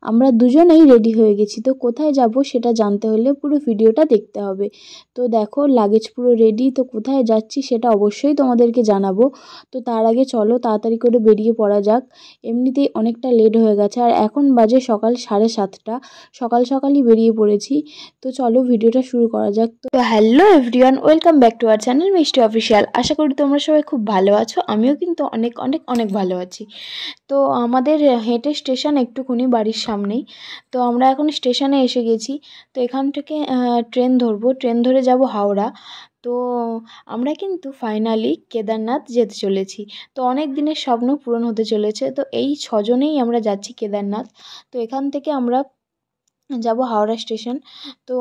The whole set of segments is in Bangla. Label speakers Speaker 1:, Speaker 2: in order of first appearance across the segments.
Speaker 1: আমরা দুজনেই রেডি হয়ে গেছি। তো কোথায় যাব সেটা জানতে হলে পুরো ভিডিওটা দেখতে হবে। তো দেখো লাগেজ পুরো রেডি, তো কোথায় যাচ্ছি সেটা অবশ্যই তোমাদেরকে জানাবো। তো তার আগে চলো তাড়াতাড়ি করে বেরিয়ে পড়া যাক। এমনিতেই অনেকটা লেট হয়ে গেছে, আর এখন বাজে সকাল 7:30। সকাল সকালই বেরিয়ে পড়েছি। তো চলো ভিডিওটা শুরু করা যাক। তো hello everyone, welcome back to our channel মিষ্টি অফিসিয়াল। আশা করি তোমরা সবাই খুব ভালো আছো, আমিও কিন্তু অনেক অনেক অনেক ভালো আছি। তো আমাদের হেঁটে স্টেশন একটুখানি বাড়ির সামনেই। তো আমরা এখন স্টেশনে এসে গেছি। তো এখান থেকে ট্রেন ধরবো, ট্রেন ধরে যাব হাওড়া। তো আমরা কিন্তু ফাইনালি কেদারনাথ যেতে চলেছি। তো অনেক দিনের স্বপ্ন পূরণ হতে চলেছে। তো এই 6জনেই আমরা যাচ্ছি কেদারনাথ। তো এখান থেকে আমরা যাব হাওড়া স্টেশন। তো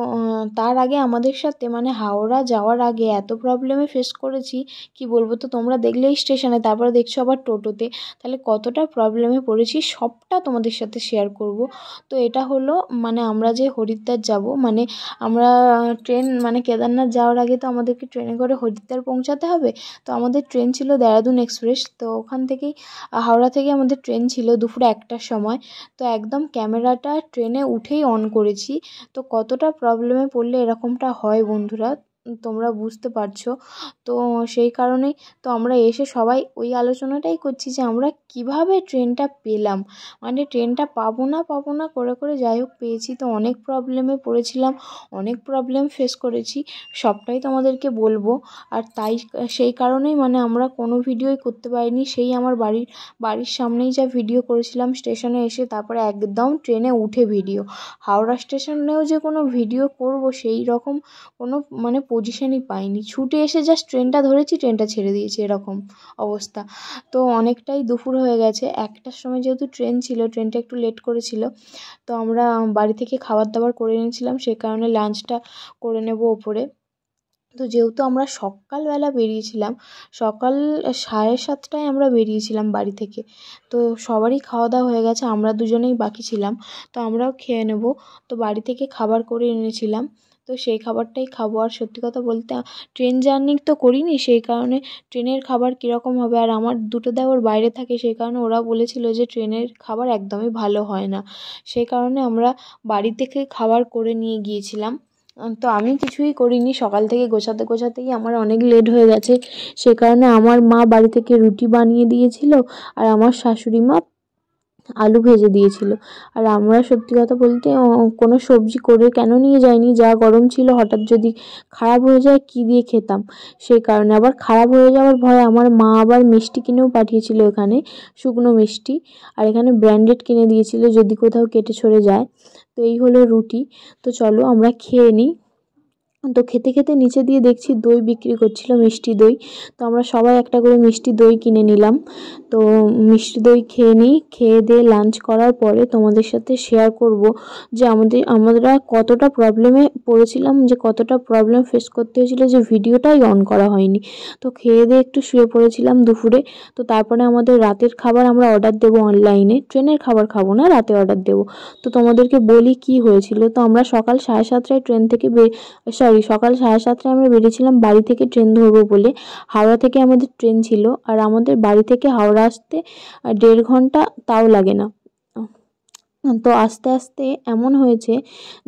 Speaker 1: তার আগে আমাদের সাথে মানে হাওড়া যাওয়ার আগে এত প্রবলেমে ফেস করেছি কি বলবো। তো তোমরা দেখলেই স্টেশনে, তারপরে দেখছো আবার টোটোতে, তাহলে কতটা প্রবলেমে পড়েছি সবটা তোমাদের সাথে শেয়ার করব। তো এটা হলো মানে আমরা যে হরিদ্বার যাব, মানে আমরা ট্রেন মানে কেদারনাথ যাওয়ার আগে তো আমাদেরকে ট্রেনে করে হরিদ্বার পৌঁছাতে হবে। তো আমাদের ট্রেন ছিল দেরাদুন এক্সপ্রেস। তো ওখান থেকেই হাওড়া থেকে আমাদের ট্রেন ছিল দুপুরে 1টার সময়। তো একদম ক্যামেরাটা ট্রেনে উঠেই অন করেছি। তো কতটা প্রবলেমে পড়লে এরকমটা হয় বন্ধুরা, তোমরা বুঝতে পারছো। তো সেই কারণেই তো আমরা এসে সবাই ওই আলোচনাটাই করছি যে আমরা কিভাবে ট্রেনটা পেলাম, মানে ট্রেনটা পাবো না করে করে যাই হোক পেয়েছি। তো অনেক প্রবলেমে পড়েছিলাম, অনেক প্রবলেম ফেস করেছি, সবটাই তোমাদেরকে বলবো। আর তাই সেই কারণেই মানে আমরা কোনো ভিডিওই করতে পারিনি। সেই আমার বাড়ির সামনেই যা ভিডিও করেছিলাম স্টেশনে এসে, তারপরে একদম ট্রেনে উঠে ভিডিও। হাওড়া স্টেশনেও যে কোনো ভিডিও করব সেই রকম কোনো মানে পজিশনই পাইনি। ছুটে এসে জাস্ট ট্রেনটা ধরেছি, ট্রেনটা ছেড়ে দিয়েছি, এরকম অবস্থা। তো অনেকটাই দুপুর হয়ে গেছে। 1টার সময় যেহেতু ট্রেন ছিল, ট্রেনটা একটু লেট করেছিল। তো আমরা বাড়ি থেকে খাবার দাবার করে এনেছিলাম, সেই কারণে লাঞ্চটা করে নেব ওপরে। তো যেহেতু আমরা সকালবেলা বেরিয়েছিলাম, সকাল 7:30টায় আমরা বেরিয়েছিলাম বাড়ি থেকে। তো সবারই খাওয়া দাওয়া হয়ে গেছে, আমরা দুজনেই বাকি ছিলাম। তো আমরাও খেয়ে নেব। তো বাড়ি থেকে খাবার করে এনেছিলাম, তো সেই খাবারটাই খাবো। আর সত্যি কথা বলতে ট্রেন জার্নি তো করিনি, সেই কারণে ট্রেনের খাবার কীরকম হবে। আর আমার দুটো দেওর বাইরে থাকে, সেই কারণে ওরা বলেছিল যে ট্রেনের খাবার একদমই ভালো হয় না। সেই কারণে আমরা বাড়ি থেকে খাবার করে নিয়ে গিয়েছিলাম। তো আমি কিছুই করিনি, সকাল থেকে গোছাতে গোছাতেই আমার অনেক লেট হয়ে গেছে। সে কারণে আমার মা বাড়ি থেকে রুটি বানিয়ে দিয়েছিল, আর আমার শাশুড়ি মা আলু ভেজে দিয়েছিল। আর আমরা সত্যি কথা বলতে কোনো সবজি করে কেন নিয়ে যাইনি, যা গরম ছিল, হঠাৎ যদি খারাপ হয়ে যায় কী দিয়ে খেতাম। সেই কারণে আবার খারাপ হয়ে যাওয়ার ভয়ে আমার মা আবার মিষ্টি কিনেও পাঠিয়েছিল এখানে, শুকনো মিষ্টি। আর এখানে ব্র্যান্ডেড কিনে দিয়েছিল যদি কোথাও কেটে ছড়ে যায়। তো এই হলো রুটি। তো চলো আমরা খেয়ে নিই। তো খেতে খেতে নিচে দিয়ে দেখছি দই বিক্রি করছিল, মিষ্টি দই। তো আমরা সবাই একটা করে মিষ্টি দই কিনে নিলাম। তো মিষ্টি দই খেয়ে নিই, খেয়ে দিয়ে লাঞ্চ করার পরে তোমাদের সাথে শেয়ার করব যে আমরা কতটা প্রবলেমে পড়েছিলাম, যে কতটা প্রবলেম ফেস করতে হয়েছিল, যে ভিডিওটাই অন করা হয়নি। তো খেয়ে দিয়ে একটু শুয়ে পড়েছিলাম দুপুরে। তো তারপরে আমাদের রাতের খাবার আমরা অর্ডার দেবো অনলাইনে, ট্রেনের খাবার খাবো না, রাতে অর্ডার দেবো। তো তোমাদেরকে বলি কি হয়েছিল। তো আমরা সকাল 7:30টায় ট্রেন থেকে সকাল 7:30টায় আমরা বেরিয়েছিলাম বাড়ি থেকে ট্রেন ধরবো বলে। হাওড়া থেকে আমাদের ট্রেন ছিল, আর আমাদের বাড়ি থেকে হাওড়া আসতে 1.5 ঘন্টা তাও লাগে না। তো আস্তে আস্তে এমন হয়েছে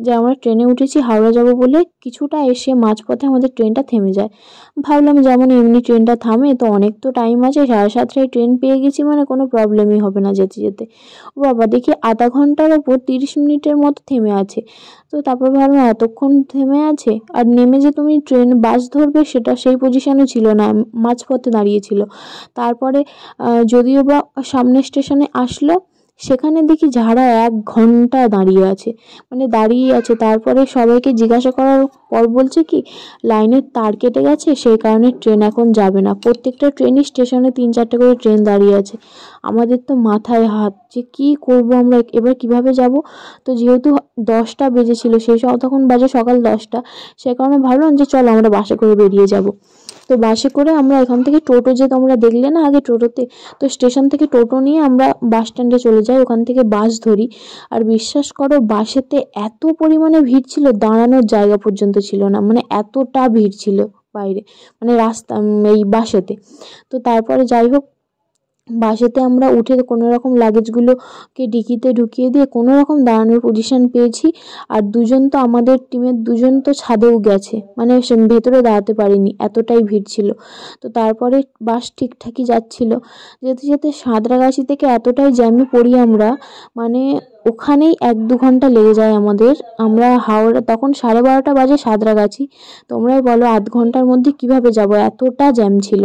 Speaker 1: যে আমরা ট্রেনে উঠেছি হাওড়া যাব বলে, কিছুটা এসে মাঝপথে আমাদের ট্রেনটা থেমে যায়। ভাবলাম যেমন এমনি ট্রেনটা থামে, তো অনেক তো টাইম আছে, 7:30টায় ট্রেন পেয়ে গেছি মানে কোনো প্রবলেমই হবে না যেতে যেতে। ও বাবা, দেখি আধা ঘন্টার ওপর 30 মিনিটের মতো থেমে আছে। তো তারপর ভাবলাম এতক্ষণ থেমে আছে, আর নেমে যে তুমি বাস ধরবে সেটা সেই পজিশনে ছিল না, মাঝপথে দাঁড়িয়েছিল। তারপরে যদিও বা সামনের স্টেশনে আসলো, সেখানে দেখি যারা 1 ঘন্টা দাঁড়িয়ে আছে, মানে দাঁড়িয়ে আছে। তারপরে সবাইকে জিজ্ঞাসা করার পর বলছে কি লাইনের তার কেটে গেছে, সেই কারণে ট্রেন এখন যাবে না। প্রত্যেকটা ট্রেনই স্টেশনে 3-4টে করে ট্রেন দাঁড়িয়ে আছে। আমাদের তো মাথায় হাত, যে কী করব আমরা এবার, কিভাবে যাব। তো যেহেতু 10টা বেজেছিল, তখন বাজে সকাল 10টা, সে কারণে ভাবলাম যে চলো আমরা বাসে করে বেরিয়ে যাব। তো বাসে করে আমরা এখান থেকে টোটো, যে তোমরা দেখলে না আগে টোটোতে, তো স্টেশন থেকে টোটো নিয়ে আমরা বাস স্ট্যান্ডে চলে যাই, ওখান থেকে বাস ধরি। আর বিশ্বাস করো বাসেতে এত পরিমাণে ভিড় ছিল, দাঁড়ানোর জায়গা পর্যন্ত ছিল না, মানে এতটা ভিড় ছিল বাইরে, মানে রাস্তা এই বাসেতে। তো তারপরে যাই হোক বাসেতে আমরা উঠে কোনো রকম লাগেজগুলোকে ডিকিতে ঢুকিয়ে দিয়ে কোনো রকম দাঁড়ানোর পজিশন পেয়েছি। আর দুজন তো আমাদের টিমের দুজন তো ছাদেও গেছে, মানে ভেতরে দাঁড়াতে পারিনি, এতটাই ভিড় ছিল। তো তারপরে বাস ঠিকঠাকই যাচ্ছিল, যেতে যেতে সাঁতরাগাছি থেকে এতটাই জ্যামে পড়ি আমরা, মানে ওখানেই 1-2 ঘন্টা লেগে যায় আমাদের। আমরা হাওড়া তখন 12:30 বাজে সাঁতরাগাছি, তোমরাই বলো আধ ঘন্টার মধ্যে কিভাবে যাব, এতটা জ্যাম ছিল।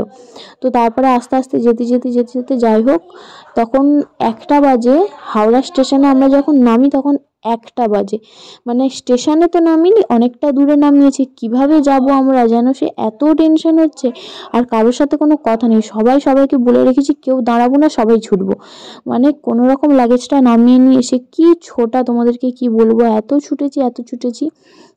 Speaker 1: তো তারপরে আস্তে আস্তে যেতে যেতে যেতে যেতে যাই হোক, তখন 1টা বাজে। হাওড়া স্টেশনে আমরা যখন নামি তখন 1টা বাজে, মানে স্টেশনে তো নামিনি, অনেকটা দূরে নামিয়েছি, কিভাবে যাব আমরা যেন সে এত টেনশন হচ্ছে। আর কারোর সাথে কোনো কথা নেই, সবাই সবাইকে বলে রেখেছি কেউ দাঁড়াবো না, সবাই ছুটবো, মানে কোনো রকম লাগেজটা নামিয়ে নিয়ে এসে কি ছোটা, তোমাদেরকে কি বলবো, এত ছুটেছি এত ছুটেছি।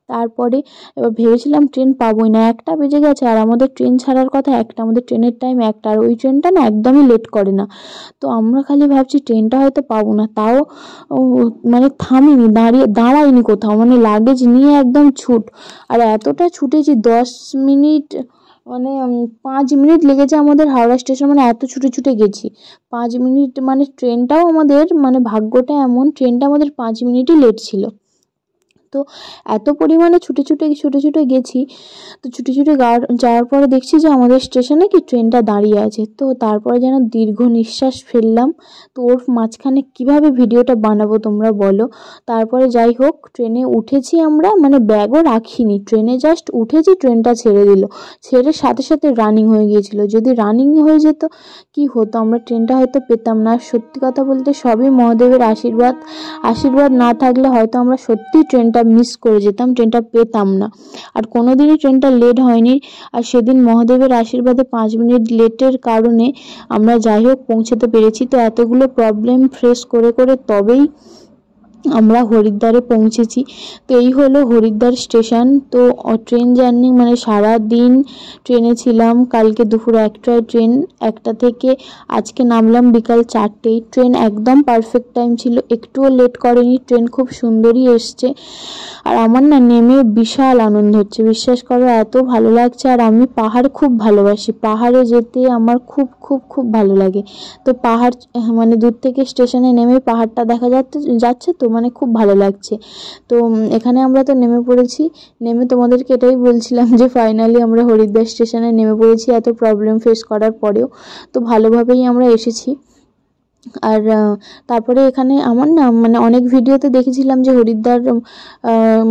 Speaker 1: তারপরে এবার ভেবেছিলাম ট্রেন পাবোই না, 1টা বেজে গেছে আর আমাদের ট্রেন ছাড়ার কথা 1টা, আমাদের ট্রেনের টাইম 1টা, আর ওই ট্রেনটা না একদমই লেট করে না। তো আমরা খালি ভাবছি ট্রেনটা হয়তো পাবো না, তাও মানে থামিনি, দাঁড়াইনি কোথাও, মানে লাগেজ নিয়ে একদম ছুট। আর এতটা ছুটেছি 10 মিনিট, মানে 5 মিনিট লেগেছে আমাদের হাওড়া স্টেশন, মানে এত ছুটে ছুটে গেছি 5 মিনিট, মানে ট্রেনটাও আমাদের, মানে ভাগ্যটা এমন ট্রেনটা আমাদের 5 মিনিটই লেট ছিল। তো এত পরিমাণে ছুটে ছুটে ছুটে ছুটে গেছি। তো ছুটে ছুটে যাওয়ার পরে দেখছি যে আমাদের স্টেশনে কি ট্রেনটা দাঁড়িয়ে আছে। তো তারপরে যেন দীর্ঘ নিঃশ্বাস ফেললাম। তো ওর মাঝখানে কিভাবে ভিডিওটা বানাবো তোমরা বলো। তারপরে যাই হোক ট্রেনে উঠেছি আমরা, মানে ব্যাগও রাখিনি, ট্রেনে জাস্ট উঠেছি, ট্রেনটা ছেড়ে দিল, ছেড়ে সাথে সাথে রানিং হয়ে গিয়েছিল। যদি রানিং হয়ে যেত কি হতো, আমরা ট্রেনটা হয়তো পেতাম না। সত্যি কথা বলতে সবই মহাদেবের আশীর্বাদ, আশীর্বাদ না থাকলে হয়তো আমরা সত্যি ট্রেনটা মিস করে যেতাম, ট্রেনটা পেতাম না। আর কোনোদিনই ট্রেনটা লেট হয়নি। আর সেদিন মহাদেবের আশীর্বাদে 5 মিনিট লেটের কারণে আমরা যাই হোক পৌঁছতে পেরেছি। তো এতগুলো প্রবলেম ফেস করে করে তবেই আমরা হরিদ্বারে পৌঁছেছি। তো এই হলো হরিদ্বার স্টেশন। তো ট্রেন জার্নি মানে সারা দিন ট্রেনে ছিলাম। কালকে দুপুর 1টায় ট্রেন, 1টা থেকে আজকে নামলাম বিকাল 4টেই। ট্রেন একদম পারফেক্ট টাইম ছিল, একটুও লেট করেনি, ট্রেন খুব সুন্দরই এসছে। আর আমার না নেমে বিশাল আনন্দ হচ্ছে, বিশ্বাস করো এত ভালো লাগছে। আর আমি পাহাড় খুব ভালোবাসি, পাহাড়ে যেতে আমার খুব খুব খুব ভালো লাগে। তো পাহাড় মানে দূর থেকে স্টেশনে নেমে পাহাড়টা দেখা যাচ্ছে তো মানে খুব ভালো লাগছে। তো এখানে আমরা তো নেমে পড়েছি, নেমে তোমাদেরকে এটাই বলছিলাম যে ফাইনালি আমরা হরিদ্বার স্টেশনে নেমে পড়েছি এত প্রবলেম ফেস করার পরেও। তো ভালোভাবেই আমরা এসেছি। আর তারপরে এখানে আমার না মানে অনেক ভিডিওতে দেখেছিলাম যে হরিদ্বার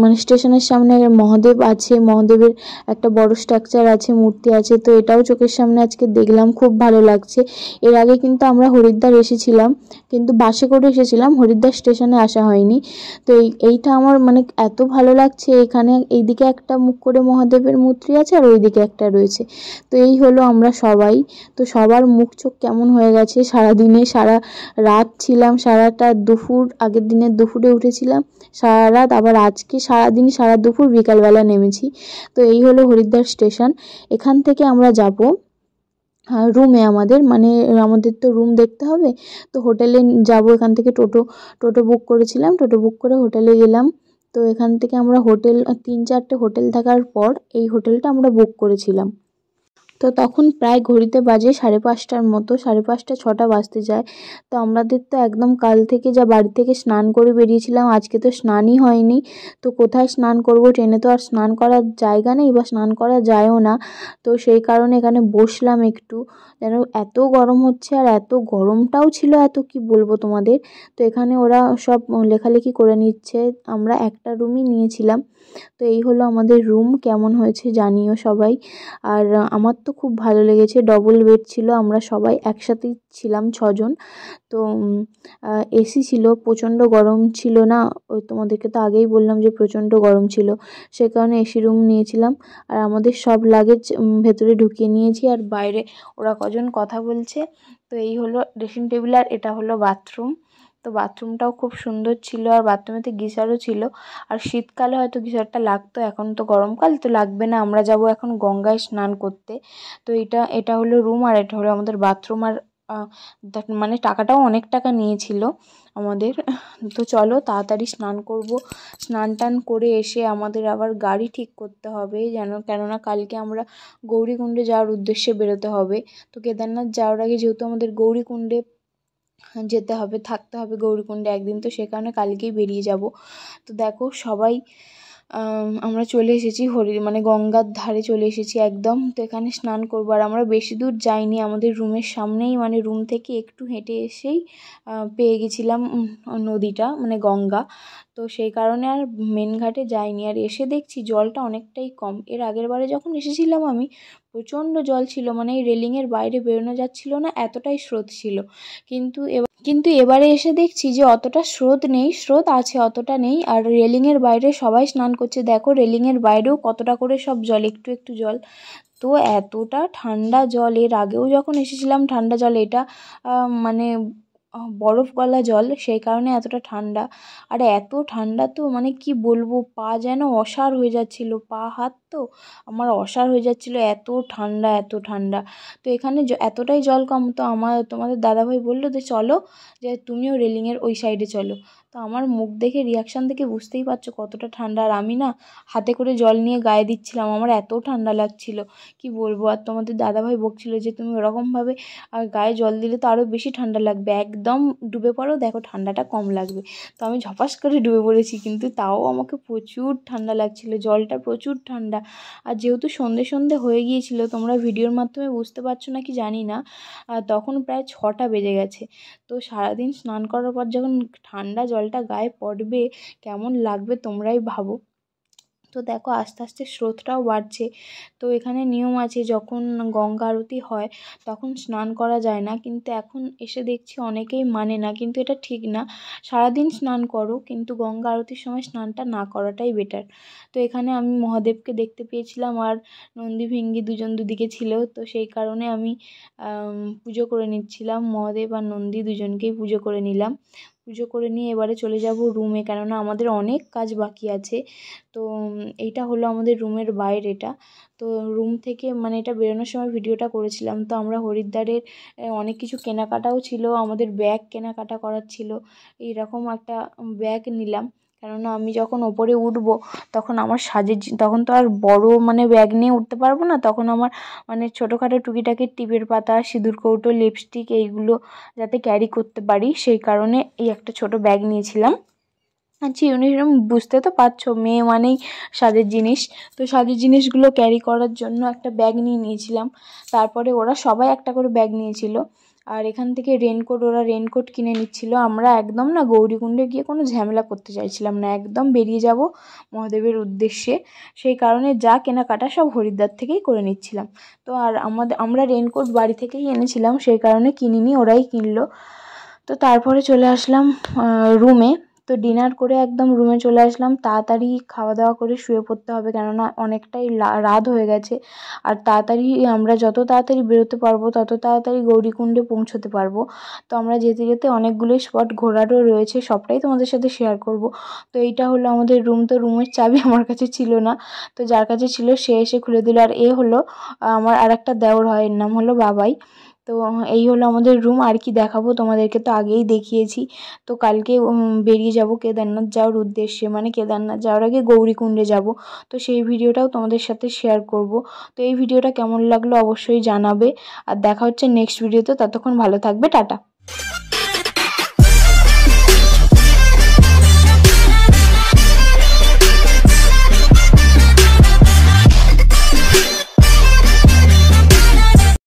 Speaker 1: মানে স্টেশনের সামনে মহাদেব আছে, মহাদেবের একটা বড় স্ট্রাকচার আছে, মূর্তি আছে। তো এটাও চোখের সামনে আজকে দেখলাম, খুব ভালো লাগছে। এর আগে কিন্তু আমরা হরিদ্বার এসেছিলাম, কিন্তু বাসে করে এসেছিলাম, হরিদ্বার স্টেশনে আসা হয়নি। তো এইটা আমার মানে এত ভালো লাগছে। এখানে এইদিকে একটা মুখ করে মহাদেবের মূর্তি আছে আর ওইদিকে একটা রয়েছে। তো এই হলো আমরা সবাই। তো সবার মুখ চোখ কেমন হয়ে গেছে, সারাদিনে সারা রাত ছিলাম, সারাটা দুপুর, আগের দিনের দুপুরে উঠেছিলাম, সারা রাত, আবার আজকে সারাদিন সারা দুপুর, বিকালবেলা নেমেছি। তো এই হলো হরিদ্বার স্টেশন। এখান থেকে আমরা যাব রুমে, আমাদের তো রুম দেখতে হবে। তো হোটেলে যাব, এখান থেকে টোটো বুক করেছিলাম, টোটো বুক করে হোটেলে গেলাম। তো এখান থেকে আমরা হোটেল 3-4টে হোটেল থাকার পর এই হোটেলটা আমরা বুক করেছিলাম। তো তখন প্রায় ঘড়িতে বাজে 5:30টার মতো, 5:30-6টা বাজতে যায়। তো আমাদের তো একদম কাল থেকে যা বাড়ি থেকে স্নান করে বেরিয়েছিলাম, আজকে তো স্নানই হয়নি। তো কোথায় স্নান করব, ট্রেনে তো আর স্নান করার জায়গা নেই বা স্নান করা যায়ও না। তো সেই কারণে এখানে বসলাম একটু, যেন এত গরম হচ্ছে, আর এত গরমটাও ছিল এত কি বলবো তোমাদের। তো এখানে ওরা সব লেখালেখি করে নিচ্ছে, আমরা একটা রুমই নিয়েছিলাম। তো এই হলো আমাদের রুম, কেমন হয়েছে জানিও সবাই। আর আমার তো খুব ভালো লেগেছে, ডবল বেড ছিল, আমরা সবাই একসাথেই ছিলাম 6জন। তো এসি ছিল, প্রচণ্ড গরম ছিল না, ওই তোমাদেরকে তো আগেই বললাম যে প্রচণ্ড গরম ছিল, সে কারণে এসি রুম নিয়েছিলাম। আর আমাদের সব লাগেজ ভেতরে ঢুকিয়ে নিয়েছি, আর বাইরে ওরা কজন কথা বলছে। তো এই হলো ড্রেসিং টেবিল, আর এটা হলো বাথরুম। তো বাথরুমটাও খুব সুন্দর ছিল, আর বাথরুমেতে গিজারও ছিল। আর শীতকালে হয়তো গিজারটা লাগতো, এখন তো গরমকাল, তো লাগবে না। আমরা যাব এখন গঙ্গায় স্নান করতে। তো এটা হলো রুম, আর এটা হলো আমাদের বাথরুম। আর মানে টাকাটাও অনেক টাকা নিয়েছিল আমাদের। তো চলো তাড়াতাড়ি স্নান করব, স্নান টান করে এসে আমাদের আবার গাড়ি ঠিক করতে হবে কেননা কালকে আমরা গৌরীকুণ্ডে যাওয়ার উদ্দেশ্যে বেরোতে হবে। তো কেদারনাথ যাওয়ার আগে যেহেতু আমাদের গৌরীকুণ্ডে যেতে হবে, থাকতে হবে গৌরীকুণ্ডে একদিন, তো সে কারণে কালকেই বেরিয়ে যাব। তো দেখো সবাই আমরা চলে এসেছি মানে গঙ্গার ধারে চলে এসেছি একদম। তো এখানে স্নান করবো, আর আমরা বেশি দূর যাইনি, আমাদের রুমের সামনেই মানে রুম থেকে একটু হেঁটে এসেই পেয়ে গেছিলাম নদীটা মানে গঙ্গা। তো সেই কারণে আর মেন ঘাটে যাইনি। আর এসে দেখছি জলটা অনেকটাই কম। এর আগের বারে যখন এসেছিলাম আমি প্রচণ্ড জল ছিল, মানে এই রেলিংয়ের বাইরে বেরোনো যাচ্ছিল না, এতটাই স্রোত ছিল। কিন্তু এবারে এসে দেখছি যে অতটা স্রোত নেই, স্রোত আছে অতটা নেই। আর রেলিংয়ের বাইরে সবাই স্নান করছে, দেখো রেলিংয়ের বাইরেও কতটা করে সব জল, একটু একটু জল। তো এতটা ঠান্ডা জল, এর আগেও যখন এসেছিলাম ঠান্ডা জল, এটা মানে বরফ গলা জল, সেই কারণে এতটা ঠান্ডা। আর এত ঠান্ডা তো মানে কি বলবো, পা যেন অসাড় হয়ে যাচ্ছিল, পা হাত তো আমার অসাড় হয়ে যাচ্ছিল, এত ঠান্ডা এত ঠান্ডা। তো এখানে এতটাই জল কম, তো তোমাদের দাদাভাই বললো যে চলো, যে তুমিও রেলিংয়ের ওই সাইডে চলো। তো আমার মুখ দেখে, রিয়াকশান দেখে বুঝতেই পারছো কতটা ঠান্ডা। আর আমি না হাতে করে জল নিয়ে গায়ে দিচ্ছিলাম, আমার এত ঠান্ডা লাগছিল কি বলবো। আর তোমাদের দাদাভাই বকছিল যে তুমি ওরকমভাবে আর গায়ে জল দিলে তো আরও বেশি ঠান্ডা লাগবে, একদম ডুবে পড়ো, দেখো ঠান্ডাটা কম লাগবে। তো আমি ঝপাস করে ডুবে পড়েছি, কিন্তু তাও আমাকে প্রচুর ঠান্ডা লাগছিল, জলটা প্রচুর ঠান্ডা। আর যেহেতু সন্ধে সন্ধে হয়ে গিয়েছিল, তোমরা ভিডিওর মাধ্যমে বুঝতে পারছো নাকি জানি না, তখন প্রায় 6টা বেজে গেছে। তো সারাদিন স্নান করার পর যখন ঠান্ডা জলটা গায়ে পড়বে কেমন লাগবে তোমরাই ভাবো। তো দেখো আস্তে আস্তে স্রোতটাও বাড়ছে। তো এখানে নিয়ম আছে, যখন গঙ্গা আরতি হয় তখন স্নান করা যায় না, কিন্তু এখন এসে দেখছি অনেকেই মানে না, কিন্তু এটা ঠিক না। সারাদিন স্নান করো, কিন্তু গঙ্গা আরতির সময় স্নানটা না করাটাই বেটার। তো এখানে আমি মহাদেবকে দেখতে পেয়েছিলাম, আর নন্দী ভিঙ্গি দুজন দুদিকে ছিল, তো সেই কারণে আমি পুজো করে নিচ্ছিলাম, মহাদেব আর নন্দী দুজনকেই পুজো করে নিলাম। পুজো করে নিয়ে এবারে চলে যাব রুমে, কেননা আমাদের অনেক কাজ বাকি আছে। তো এইটা হলো আমাদের রুমের বাইরেটা। তো রুম থেকে মানে এটা বেরোনোর সময় ভিডিওটা করেছিলাম। তো আমরা হরিদ্বারের অনেক কিছু কেনাকাটাও ছিল, আমাদের ব্যাগ কেনাকাটা করার ছিল, এইরকম একটা ব্যাগ নিলাম। কেননা আমি যখন ওপরে উঠবো তখন আমার তখন তো আর বড় মানে ব্যাগ নিয়ে উঠতে পারবো না, তখন আমার মানে ছোটোখাটো টুকিটাকি টিপের পাতা, সিঁদুর কৌটো, লিপস্টিক এইগুলো যাতে ক্যারি করতে পারি, সেই কারণে এই একটা ছোট ব্যাগ নিয়েছিলাম। আচ্ছা ইউনিফর্ম বুঝতে তো পারছো, মেয়ে মানেই সাজের জিনিস। তো সাজের জিনিসগুলো ক্যারি করার জন্য একটা ব্যাগ নিয়ে নিয়েছিলাম। তারপরে ওরা সবাই একটা করে ব্যাগ নিয়েছিল। আর এখান থেকে ওরা রেনকোট কিনে নিচ্ছিল। আমরা একদম না গৌরীকুণ্ডে গিয়ে কোনো ঝামেলা করতে চাইছিলাম না, একদম বেরিয়ে যাব মহাদেবের উদ্দেশ্যে, সেই কারণে যা কেনাকাটা সব হরিদ্বার থেকেই করে নিচ্ছিলাম। তো আর আমরা রেনকোট বাড়ি থেকেই এনেছিলাম, সেই কারণে কিনিনি, ওরাই কিনলো। তো তারপরে চলে আসলাম রুমে। তো ডিনার করে একদম রুমে চলে আসলাম, তাড়াতাড়ি খাওয়া দাওয়া করে শুয়ে পড়তে হবে, কেননা অনেকটাই রাত হয়ে গেছে। আর তাড়াতাড়ি আমরা যত তাড়াতাড়ি বেরোতে পারবো তত তাড়াতাড়ি গৌরীকুণ্ডে পৌঁছতে পারবো। তো আমরা যেতে যেতে অনেকগুলো স্পট ঘোরারও রয়েছে, সবটাই তোমাদের সাথে শেয়ার করব। তো এইটা হলো আমাদের রুম। তো রুমের চাবি আমার কাছে ছিল না, তো যার কাছে ছিল সে এসে খুলে দিল। আর এ হলো আমার আর একটা দেওর হয়, এর নাম হলো বাবাই। তো এই হলো আমাদের রুম। আর কি দেখাবো তোমাদেরকে, তো আগেই দেখিয়েছি। তো কালকে বেরিয়ে যাব কেদারনাথ যাওয়ার উদ্দেশ্যে, মানে কেদারনাথ যাওয়ার আগে গৌরীকুণ্ডে যাব। তো সেই ভিডিওটাও তোমাদের সাথে শেয়ার করব। তো এই ভিডিওটা কেমন লাগলো অবশ্যই জানাবে, আর দেখা হচ্ছে নেক্সট ভিডিওতে। ততক্ষণ ভালো থাকবে, টাটা।